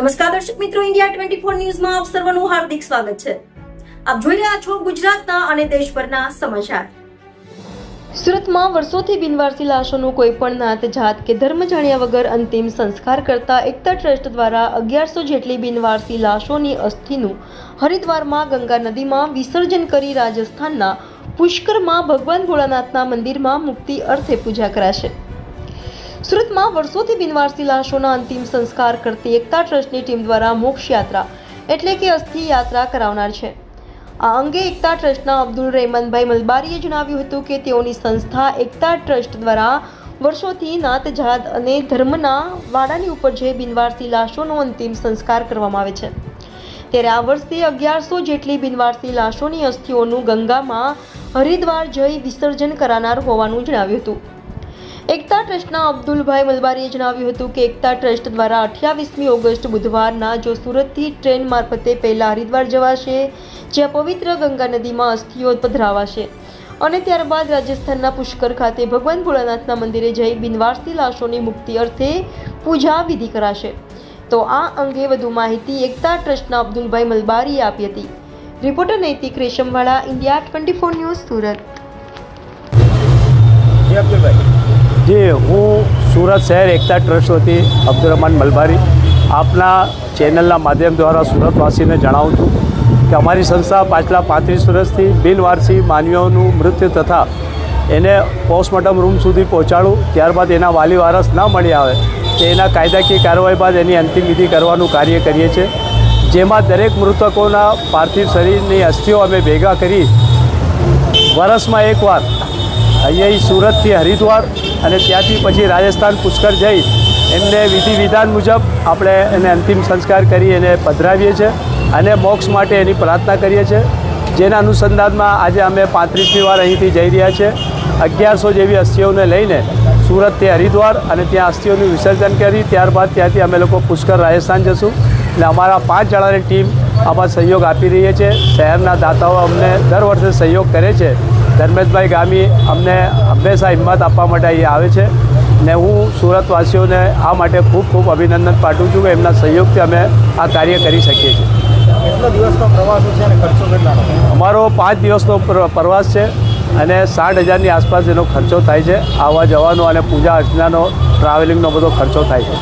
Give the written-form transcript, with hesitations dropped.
નમસ્કાર દર્શક મિત્રો, ઇન્ડિયા 24 ન્યૂઝમાં આપ સર્વનું હાર્દિક સ્વાગત છે। આપ જોઈ રહ્યા છો ગુજરાતના અને દેશભરના સમાચાર। સુરતમાં વર્ષોથી બિનવારસી લાશોનું કોઈ પણ નાત જાત કે ધર્મ જાણ્યા વગર અંતિમ સંસ્કાર કરતા એકતા ટ્રસ્ટ દ્વારા 1100 જેટલી બિનવારસી લાશોની અસ્થિનું હરિદ્વારમાં ગંગા નદીમાં વિસર્જન કરી રાજસ્થાનના પુષ્કરમાં ભગવાન ભોળાનાથના મંદિરમાં મુક્તિ અર્થે પૂજા કરાશે। સુરતમાં વર્ષોથી બિનવારસી લાશોના અંતિમ સંસ્કાર કરતી એકતા ટ્રસ્ટની ટીમ દ્વારા મોક્ષ યાત્રા એટલે કે અસ્થિ યાત્રા કરાવનાર છે। આ અંગે એકતા ટ્રસ્ટના અબ્દુલ રહેમાનભાઈ મલબારીએ જણાવ્યું હતું કે તેઓની સંસ્થા એકતા ટ્રસ્ટ દ્વારા વર્ષોથી નાત જાત અને ધર્મના વાડાની ઉપર જે બિનવારસી લાશોનો અંતિમ સંસ્કાર કરવામાં આવે છે, ત્યારે આ વર્ષે 1100 જેટલી બિનવારસી લાશોની અસ્થિઓનું ગંગામાં હરિદ્વાર જઈ વિસર્જન કરાનાર હોવાનું જણાવ્યું હતું। એકતા ટ્રસ્ટના અબ્દુલભાઈ મલબારીએ જણાવ્યું હતું કે એકતા ટ્રસ્ટ દ્વારા 28મી ઓગસ્ટ બુધવારના જો સુરતથી ટ્રેન મારફતે પહેલા હરિદ્વાર જવાશે, જ્યાં પવિત્ર ગંગા નદીમાં અસ્થિઓ પધરાવાશે અને ત્યારબાદ રાજસ્થાનના પુષ્કર ખાતે ભગવાન ભોળાનાથના મંદિરે જઈ બિનવારસી લાશોની મુક્તિ અર્થે પૂજા વિધિ કરાશે। તો આ અંગે વધુ માહિતી એકતા ટ્રસ્ટના અબ્દુલભાઈ મલબારીએ આપી હતી। રિપોર્ટર નૈતિક રેશમવાળા, ઇન્ડિયા 24 ન્યૂઝ, સુરત। जी हूँ सूरत शहर एकता ट्रस्ट वती अब्दुल रहमान मलबारी आपना चैनल माध्यम द्वारा सूरतवासीने जणावुं छुं कि अमारी संस्था पाछला 35 वर्षथी बिनवारसी मानवीओनुं मृत्यु तथा एने पोस्टमोर्टम रूम सुधी पहोंचाडું, ત્યારબાદ एना वाली वारस न मळी आवे तो एना कायदाकीय कार्यवाही बाद एनी अंतिम विधि करवानुं कार्य करीए छीए, जेमां दरेक मृतकोना पार्थिव शरीरनी अस्थिओ अमे भेगा करी वर्षमां एकवार अहीं सूरतथी हरिद्वार અને ત્યાંથી પછી રાજસ્થાન પુષ્કર જઈ એમને વિધિ વિધાન મુજબ આપણે એને અંતિમ સંસ્કાર કરી એને પધરાવીએ છીએ અને મોક્ષ માટે એની પ્રાર્થના કરીએ છીએ, જેના અનુસંધાનમાં આજે અમે 35મી વાર અહીંથી જઈ રહ્યા છીએ। 1100 જેવી અસ્થિઓને લઈને સુરતથી હરિદ્વાર અને ત્યાં અસ્થિઓનું વિસર્જન કરી ત્યારબાદ ત્યાંથી અમે લોકો પુષ્કર રાજસ્થાન જશું અને અમારા 5 જણાની ટીમ આમાં સહયોગ આપી રહી છે। શહેરના દાતાઓ અમને દર વર્ષે સહયોગ કરે છે। ધર્મેશભાઈ ગામી અમને હંમેશા હિંમત આપવા માટે અહીં આવે છે ને હું સુરતવાસીઓને આ માટે ખૂબ ખૂબ અભિનંદન પાઠવું છું કે એમના સહયોગથી અમે આ કાર્ય કરી શકીએ છીએ। કેટલો દિવસનો પ્રવાસ છે અને ખર્ચો કેટલાનો? અમારો 5 દિવસનો પ્રવાસ છે અને 60,000ની આસપાસ એનો ખર્ચો થાય છે। આવવા જવાનો અને પૂજા અર્ચનાનો ટ્રાવેલિંગનો બધો ખર્ચો થાય છે।